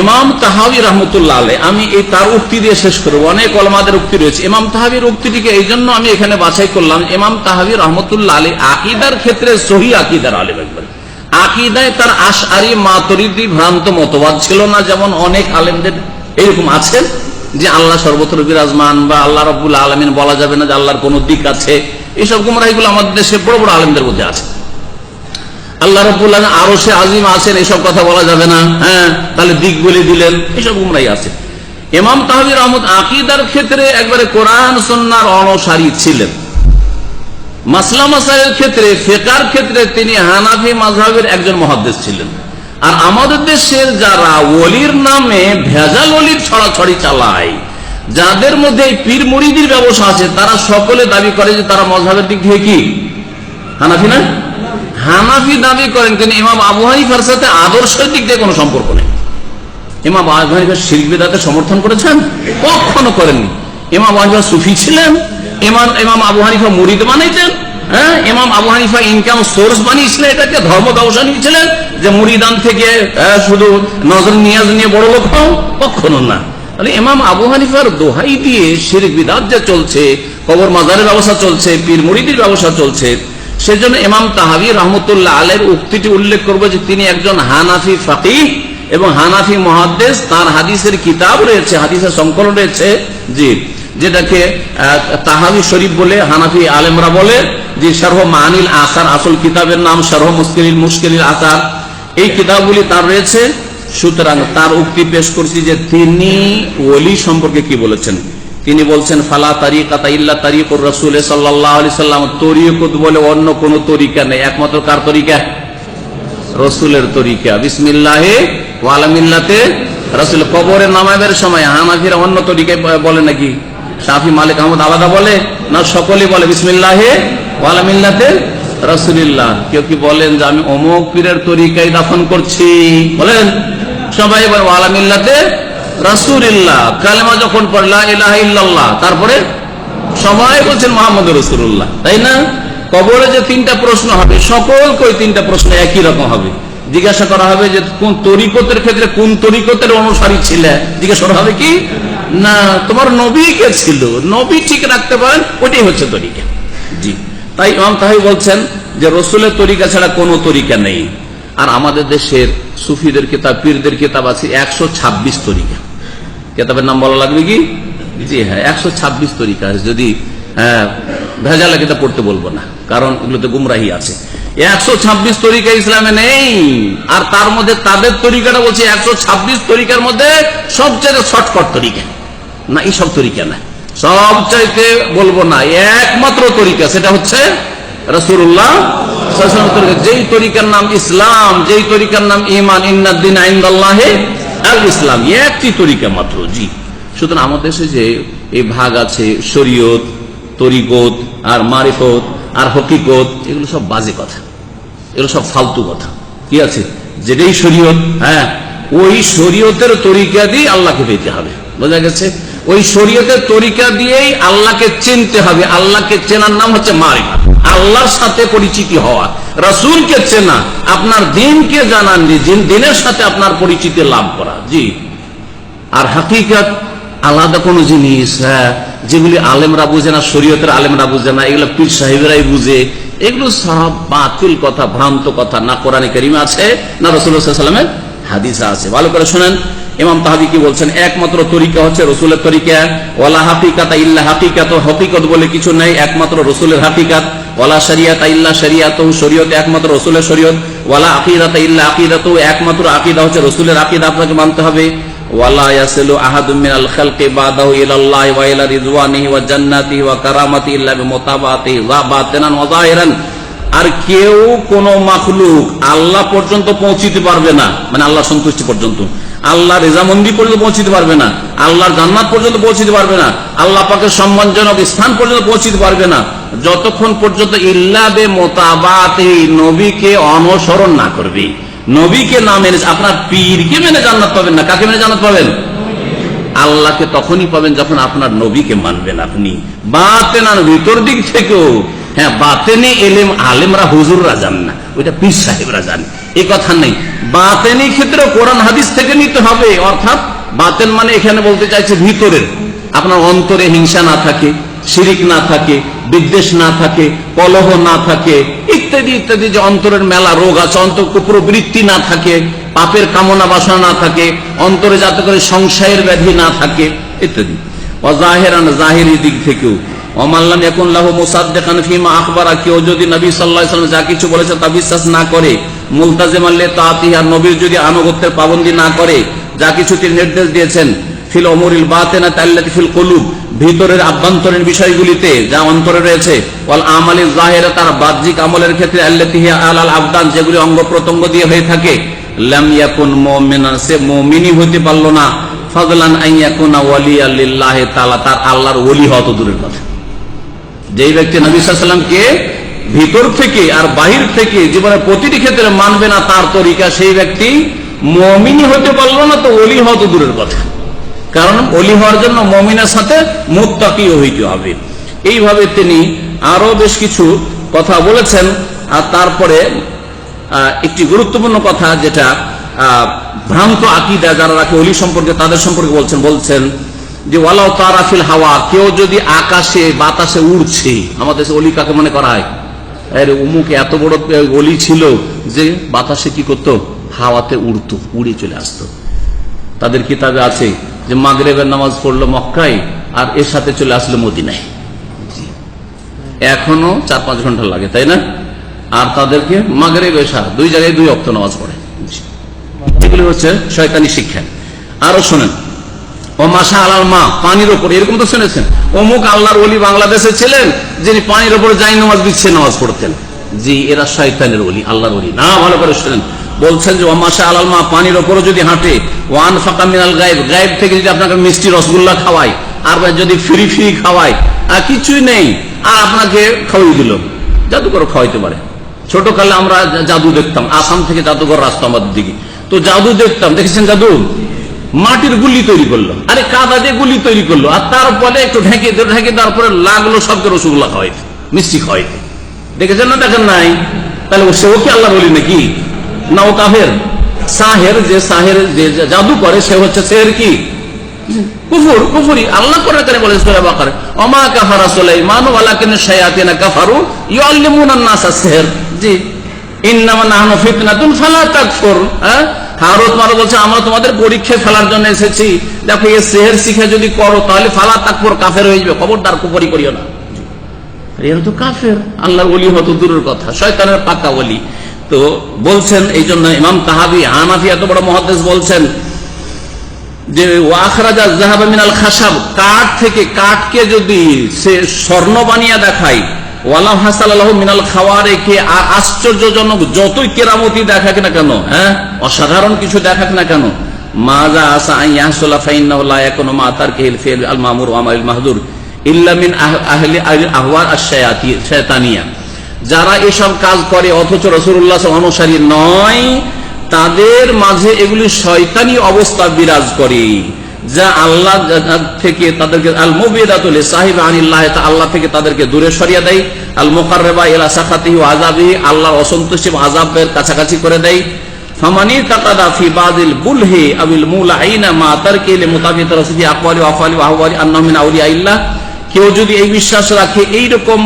ইমাম তাহাবী রাহমাতুল্লাহ আলাইহি, আমি এই তার উক্তি দিয়ে শেষ করব, অনেক ওলামাদের উক্তি রয়েছে। ইমাম তাহাবীর উক্তিটিকে এই জন্য আমি এখানে বাছাই করলাম, ইমাম তাহাবী রাহমাতুল্লাহ আলাইহি আকীদার ক্ষেত্রে সহিহ আকীদার আলেম একবার। আকীদায় তার আশআরী মাতুরিদি ভ্রান্ত মতবাদ ছিল না, যেমন অনেক আলেমদের এরকম আছেন যে আল্লাহ সর্বত্র বিরাজমান বা আল্লাহ রাব্বুল আলামিন বলা যাবে না যে আল্লাহর কোন দিক আছে। এইসব গুমরাহিগুলো আমাদের দেশে বড় বড় আলেমদের মধ্যে আছে। আল্লাহ রাব্বুল আলামিন আরশে আজিম আছেন, এসব কথা বলা যাবে না, হ্যাঁ তাহলে দিক বলে দিলেন, এসব গুমরাহি আছে। ইমাম তাহাবী রহমত আকীদার ক্ষেত্রে একবারে কোরআন সুন্নাহর অনুসারী ছিলেন। মাসলা মাসাইলের ক্ষেত্রে, ফিকহের ক্ষেত্রে তিনি হানাফি মাযহাবের একজন মুহাদ্দিস ছিলেন। আর আমাদের দেশের যারা ওলির নামে ভেজাল ওলির ছড়াছড়ি চালায়, যাদের মধ্যে পীর মুরিদির ব্যবসা আছে, তারা সকলে দাবি করে যে তারা মাযহাবের দিক থেকে কি হানাফি না? হানাফি দাবি করেন, কিন্তু ইমাম আবু হানিফার সাথে আদর্শের দিক দিয়ে কোনো সম্পর্ক নেই। ইমাম আবু হানিফা শিরক বিদআতের সমর্থন করেছেন? কখনো করেননি। ইমাম আবু হানিফা সুফি ছিলেন? ইমাম আবু হানিফা মুরিদ বানাইছেন? হ্যাঁ, ইমাম আবু হানিফা ইনকাম সোর্স বানিয়েছিলেন, এটাকে ধর্ম ব্যবসা নিয়েছিলেন যে মুরিদান থেকে শুধু নজর নিয়াজ নিয়ে বড় লোক হও? কখনো না। তাহলে ইমাম আবু হানিফার দোহাই দিয়ে শিরক বিদআত যে চলছে, কবর মাজারের ব্যবসা চলছে, পীর মুরিদের ব্যবসা চলছে, সেজন্য ইমাম তাহাবী রাহমাতুল্লাহ আলাইহির উক্তিটি উল্লেখ করব যে তিনি একজন হানাফি ফাকিহ এবং হানাফি মুহাদ্দিস। তার হাদিসের কিতাব রয়েছে, হাদিসের সংকলন রয়েছে, জি, যেটাকে তাহাবী শরীফ বলে হানাফি আলেমরা বলে, যে শারহ মানিল আসার, আসল কিতাবের নাম শারহ মুশকিলিল আসার। এই কিতাবগুলি তার রয়েছে। সুতরাং তার উক্তি পেশ করছি যে তিনি ওলি সম্পর্কে কি বলেছেন। তিনি বলছেন, ফালা তারিকাতা ইল্লা তারিকুর রাসূল সাল্লাল্লাহু আলাইহি সাল্লাম, তরিকত বলে অন্য কোন তরিকা নেই, একমাত্র কার তরিকা? রাসূলের তরিকা। বিসমিল্লাহি ওয়া আলা মিল্লাতে রাসূল। কবরে নামাবের সময় হানাফিরা অন্য তরিকায় বলে নাকি? শাফি, মালিক, আহমদ আলাদা বলে না? সকলেই বলে বিসমিল্লাহি ওয়া আলা মিল্লাতে রাসূলিল্লাহ। কেউ কি বলেন যে আমি অমুক পীরের তরিকায় দাফন করছি? বলেন? সবাই বলে ওয়া আলা মিল্লাতে রাসূলুল্লাহ। কালেমা যখন পড়ে লা ইলাহা ইল্লাল্লাহ, তারপরে সবাই বলছেন মুহাম্মদুর রাসূলুল্লাহ, তাই না? কবরে যে তিনটা প্রশ্ন হবে, সকল কই তিনটা প্রশ্ন একই রকম হবে। জিজ্ঞাসা করা হবে যে কোন তরিকতের ক্ষেত্রে কোন তরিকতের অনুসারী ছিলে, জিজ্ঞাসা করা হবে কি না তোমার নবী কে ছিল, নবী ঠিক রাখতে পারেন, ওটাই হচ্ছে তরিকা। জি, তাই ইমাম তাহাবী বলছেন যে রাসূলের তরিকা ছাড়া কোনো তরিকা নেই। আর আমাদের দেশের সুফিদের কিতাব, পীরদের কিতাব আছে 126 তরিকা। কিতাবের নাম বলা লাগবে কি? জি হ্যাঁ, 126 তরিকা। যদি ভেজাল কিতাব পড়তে বলবো না, কারণ এগুলোতে গুমরাহি আছে। 126 তরিকা ইসলামে নেই। আর তার মধ্যে তাদের তরিকাটা বলছে 126 তরিকার মধ্যে সবচেয়ে শর্টকাট তরিকা না, এইসব তরিকা না, সবচাইতে বলবো না একমাত্র তরিকা, সেটা হচ্ছে রাসূলুল্লাহ সাল্লাল্লাহু আলাইহি ওয়াসাল্লাম। যেই তরিকার নাম ইসলাম, যেই তরিকার নাম ঈমান, ইন্নাদ-দীনা ইনদাল্লাহি আল ইসলাম, একটি তরিকা মাত্র। জি, সুতরাং আমাদের দেশে যে এই ভাগ আছে, শরীয়ত, তরিকত আর মারিফত আর হকিকত, এগুলো সব বাজে কথা, এগুলো সব ফালতু কথা। কি আছে? যেটাই শরীয়ত, হ্যাঁ, ওই শরীয়তের তরিকা দিয়ে আল্লাহকে পেতে হবে। বোঝা গেছে? ওই শরীয়তের তরিকা দিয়েই আল্লাহকে চিনতে হবে। আল্লাহকে চেনার নাম হচ্ছে মারিফত, আল্লাহর সাথে পরিচিতি হওয়া। রাসূলকে চেনা, আপনার দ্বীনকে জানান, দ্বীনের সাথে আপনার পরিচিতি লাভ করা। জি, আর হাকিকত আলাদা কোন জিনিস, হ্যাঁ, যেগুলি আলেমরা বুঝে না, শরীয়তের আলেমরা বুঝে না, এগুলো পীর সাহেবেরাই বুঝে। এগুলো সব বাতিল কথা, ভ্রান্ত কথা। না কোরআনে কারিমে আছে, না রাসূলুল্লাহ সাল্লাল্লাহু আলাইহি ওয়াসাল্লামের হাদিসে আছে। ভালো করে শুনেন, ইমাম তাহাবী কি বলছেন? একমাত্র তরিকা হচ্ছে রাসূলের তরিকা। ওয়ালা হাকিকাতা ইল্লা হাকিকাত, হকিকত বলে কিছু নাই, একমাত্র রাসূলের হাকিকত। ওয়ালা শরিয়াতা ইল্লা শরিয়াতুহু, শরীয়ত একমাত্র রাসূলের শরীয়ত। ওয়ালা আকিদাতা ইল্লা আকিদাতুহু, একমাত্র আকীদা হচ্ছে রাসূলের আকীদা, আপনাকে মানতে হবে। ওয়ালা ইয়াসিলু আহাদুম মিনাল খালকি বাদাহু ইলাল্লাহি ওয়া ইলা রিদওয়ানিহি ওয়া জান্নাতিহি ওয়া কারামাতিহি ইল্লা বিমুতাবাতিহি ওয়া বাতিনান ওয়া যাহিরান। আর কেউ কোন মাখলুক আল্লাহ পর্যন্ত পৌঁছিতে পারবে না, মানে আল্লাহ সন্তুষ্টি পর্যন্ত, আল্লাহ রেজামন্দি পর্যন্ত পৌঁছিতে পারবে না, আল্লাহর জান্নাত পর্যন্ত পৌঁছিতে পারবে না, আল্লাহ পাকের সম্মানজনক স্থান পর্যন্ত পৌঁছিতে পারবে না, যতক্ষণ পর্যন্ত ইল্লা বিমুতাবাতিহি, নবীকে অনুসরণ না করবে, নবীকে না মেনে। আপনার পীরকে মেনে জান্নাত পাবেন না। কাকে মেনে জান্নাত পাবেন? আল্লাহকে তখনই পাবেন যখন আপনার নবীকে মানবেন। আপনি বাতেনান, ভিতর দিক থেকেও, হ্যাঁ, বাতেনে এলেম আলেমরা হুজুররা জান না, ওইটা পীর সাহেবরা জান। এই কথা নেই। বাতেনি ক্ষেত্রে কোরআন হাদিস থেকে নিতে হবে, অর্থাৎ বাতেন মানে এখানে বলতে চাইছে ভিতরের, আপনার অন্তরে হিংসা না থাকে, শিরিক না থাকে, বিদ্বেষ না থাকে, কলহ না থাকে, ইত্যাদি ইত্যাদি, যে অন্তরের মেলা রোগ আছে, অন্তর কুপ্রবৃত্তি না থাকে, পাপের কামনা বাসনা না থাকে, অন্তরে যাতে করে সংশয়ের ব্যাধি না থাকে ইত্যাদি। অজাহেরান, জাহেরি দিক থেকেও, অমাল্লাম এখন লাহু মুসাদ্দিকান ফিমা আখবারা, কেউ যদি নবী সাল্লাল্লাহু আলাইহি ওয়াসাল্লাম যা কিছু বলেছে তা বিশ্বাস না করে, মুলতাজিমান লিতাআতিহি, আর নবীর যদি আনুগত্যের পাবন্দি না করে, যা কিছু তিনি নির্দেশ দিয়েছেন, ফিল উমুরিল বাতিনাতি আল্লাতী ফিল কুলুব, ভিতরের আভ্যন্তরীণ বিষয়গুলিতে যা অন্তরে রয়েছে, ওয়াল আমালিজ যাহিরা, তার বাহ্যিক আমলের ক্ষেত্রে, আল্লাতী হিয়া আলাল আবদান, যেগুলি অঙ্গ প্রত্যঙ্গ দিয়ে হয়ে থাকে, লাম ইয়াকুন মুমিনান, সে মুমিনই হতে পারল না, ফাদলান আন ইয়াকুনা ওয়ালিয়াল লিল্লাহি তাআলা, তার আল্লাহর ওলি হওয়া তো দূরের কথা। যেই ব্যক্তি নবী সাল্লাল্লাহু আলাইহি ওয়াসাল্লামকে ভিতর থেকে আর বাহির থেকে জীবনের প্রতিটি ক্ষেত্রে মানবে না তার তরিকা, সেই ব্যক্তি মুমিনই হতে পারল না, তো ওলি হওয়া তো দূরের কথা। কারণ ওলি হওয়ার জন্য মুমিনের সাথে মুত্তাকিও হইতে হবে। এইভাবে তিনি আরো বেশ কিছু কথা বলেছেন। আর তারপরে একটি গুরুত্বপূর্ণ কথা, যেটা ভ্রান্ত আকীদা যারা রাখে ওলি সম্পর্কে, তাদের সম্পর্কে বলছেন যে ওয়ালাউ তারা ফিল হাওয়া, কেউ যদি আকাশে বাতাসে উড়ছে, আমাদের দেশে ওলি কাকে মনে করা হয়, আরে অমুক এত বড় ওলি ছিল যে বাতাসে কি করতো, হাওয়াতে উড়তো, উড়ে চলে আসতো। তাদের কিতাবে আছে যে মাগরিবের নামাজ পড়লো মক্কায় আর এর সাথে চলে আসলো মদিনায়, এখনো 4-5 ঘন্টা লাগে, তাই না? আর তাদেরকে মাগরিব এশা দুই জায়গায় 2 ওয়াক্ত নামাজ পড়ে। এগুলি হচ্ছে শয়তানি শিক্ষা। আরো শোনেন, ও মাশা আলাল মা, পানির ওপর, এরকম তো শুনেছেন, অমুক আল্লাহর ওলি বাংলাদেশে ছিলেন যিনি পানির ওপরে যাই নামাজ বিছিয়ে নামাজ পড়তেন। জি, এরা শয়তানের ওলি, আল্লাহর ওলি না। ভালো করে শুনেন, বলছেন যে ও মাশা আলাল মা, পানির ওপরে যদি হাঁটে, ওয়ান ফাকা মিনাল গায়েব, গায়েব থেকে যদি আপনাকে মিষ্টি রসগোল্লা খাওয়ায়, আর যদি ফ্রি ফ্রি খাওয়ায়, আর কিছুই নেই, আর আপনাকে খাওয়াই দিল, জাদু করে খাওয়াইতে পারে। ছোট কালে আমরা জাদু দেখতাম, আসাম থেকে জাদুঘর রাস্তা আমাদের দিকে, তো জাদু দেখতাম, দেখেছেন জাদু, মাটির গুলি তৈরি করলো, আরে কাদা দিয়ে গুলি তৈরি করলো, আর তারপরে একটু ঢেকে তারপরে লাগলো সবকে রসগোল্লা খাওয়াইতে, মিষ্টি খাওয়াইতে। দেখেছেন না? দেখেন নাই? তাহলে সেও কি আল্লাহ বলি নাকি? না, ও কাফের। সাহের, যে সাহের যে জাদু করে, সে হচ্ছে সেহের কি কুফর, কুফরি। আল্লাহ করে বলে সূরা বাকারা, ওমা কাফারা সুলাইমান ওয়ালাকিন শায়াতিন কাফারু ইউআল্লিমুনান নাসা সিহর। জি, ইন্নামা নাহনু ফিতনাতুন ফালা তাকফুর। হারুত মারুত বলছে, আমরা তোমাদের পরীক্ষায় ফেলার জন্য এসেছি, দেখো এই সেহের শিখে যদি করো তাহলে ফালা তাকফুর, কাফের হয়ে যাবে, খবরদার কুফরি করিও না। এরা তো কাফের, আল্লাহর ওলি হতো দূরের কথা, শয়তানের পাকা ওলি। তো বলছেন, এই জন্য ইমাম তাহাবি হানাফি এত বড় মুহাদ্দিস বলছেন যে ওয়াখরাজা যাহাবা মিনাল খাসাব, কাঠ থেকে, কাঠকে যদি সে স্বর্ণ বানিয়ে দেখায়, ওয়ালা হাসালাহু মিনাল খাওয়ারিকি, আর আশ্চর্যজনক যতই কেরামতি দেখাক না কেন, অসাধারণ কিছু দেখাক না কেন, মাজা আসা ইয়াহসুলা ফাইন্নাহু লা ইয়াকুনু মা তারকিল ফিল আল মামুর ওয়া মাল মাহজুর ইল্লা মিন আহলি আহওয়া আশ-শায়াতানিয়া। যারা এসব কাজ করে অথচ রাসূলুল্লাহ অনুসারী নয়, তাদের মাঝে এগুলি শয়তানি অবস্থা বিরাজ করে, যা আল্লাহ থেকে তাদেরকে আল মুবিদাতুল সাহিব আনিল্লাহ, আল্লাহ থেকে তাদেরকে দূরে সরিয়ে দেয়, আল মুকাররাবা ইলা সাখাতিহি ওয়া আযাবিহি, আল্লাহর অসন্তুষ্টি এবং আযাবের কাছাকাছি করে দেয়। ফামানি তাকাদা ফি বাযিল বুলহি আবিল মুলাইনা মা তারকিল মুতাবিত রাসূলি আকওয়ালি ওয়া আফআলি ওয়া আহওয়ালি আন্নাহু মিন আউলিয়াইল্লাহ। কেউ যদি এই বিশ্বাস রাখে এইরকম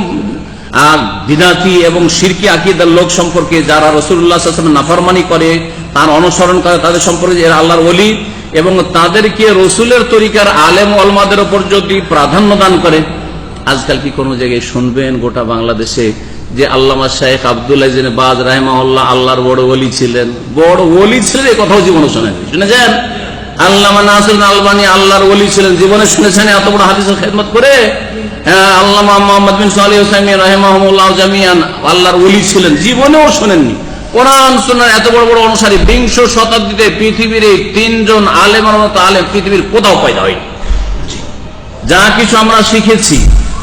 বিদাতি এবং শিরকি আকীদার লোক সম্পর্কে, যারা রাসূলুল্লাহ সাল্লাল্লাহু আলাইহি ওয়াসাল্লাম নাফরমানি করে, তার অনুসরণ করে, তাদের সম্পর্কে এরা আল্লাহর ওলি, এবং তাদেরকে রসুলের তরিকার আলেম ওলামাদের উপর যদি প্রাধান্য দান করে। আজকাল কি কোনো জায়গায় শুনবেন গোটা বাংলাদেশে যে আল্লামা শাইখ আব্দুল আজিজ বাজ রাহিমাহুল্লাহ আল্লাহর বড় ওলি ছিলেন? বড় ওলি ছিলেন এই কথাও জীবনে শোনেন? শুনেছেন? আল্লামা নাসিরুদ্দিন আলবানী আল্লাহর ওলি ছিলেন, জীবনে শুনেছেন এত বড় হাদিসের খেদমত করে? আল্লামা মুহাম্মদ বিন সালিহ উসাইমিন রাহিমাহুল্লাহ জামিয়ান আল্লাহর ওলি ছিলেন, জীবনেও শোনেননি। কোরআন সুন্নাহর এত বড় বড় অনুসারী 20 শতাব্দীতে পৃথিবীর এই 3 জন আলেমের মতো আলেম পৃথিবীর কোথাও পয়দা হয়নি। যা কিছু আমরা শিখেছি,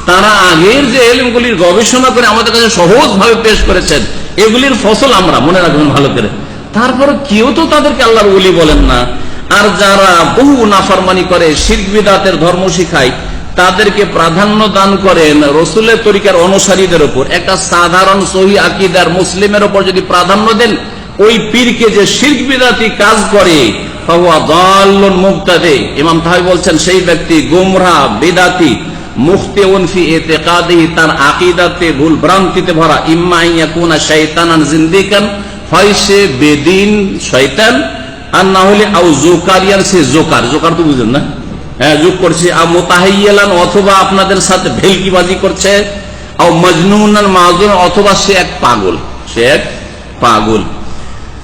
তারা আগের যে এলমগুলির গবেষণা করে আমাদের কাছে সহজ ভাবে পেশ করেছেন, এগুলির ফসল আমরা, মনে রাখবেন ভালো করে। তারপর কেউ তো তাদেরকে আল্লাহর ওলি বলেন না। আর যারা বহু নাফরমানি করে, শিরক বিদআতের ধর্ম শিখায়, তাদেরকে প্রাধান্য দান করেন রসুলের তরিকার অনুসারীদের উপর। একটা সাধারণ সহিহ আকীদার মুসলিমের উপর যদি প্রাধান্য দেন, ওই পীরকে যে শিরক বিদআতি কাজ করে ফাহুয়া দাল্লুন মুবতাদি, ইমাম তাহাবী বলছেন সেই ব্যক্তি গোমরাহ বিদআতি, মুখতিউন ফি ইতিকাদিহি, তার আকীদাতে ভুল ভ্রান্তিতে ভরা, ইম্মা ইয়াকুনা শাইতানান জিন্দিকান, হয় সে বেদিন শয়তান, আর না হলে আও জোকারিয়ান, সে জোকার, জোকার তো বুঝেন না, হ্যাঁ যোগ করছে, আও মুতাহাইয়ালান, অথবা আপনাদের সাথে ভেলকিবাজি করছে, আও মাজনুনান মাযুর, অথবা সে এক পাগল, সে এক পাগল।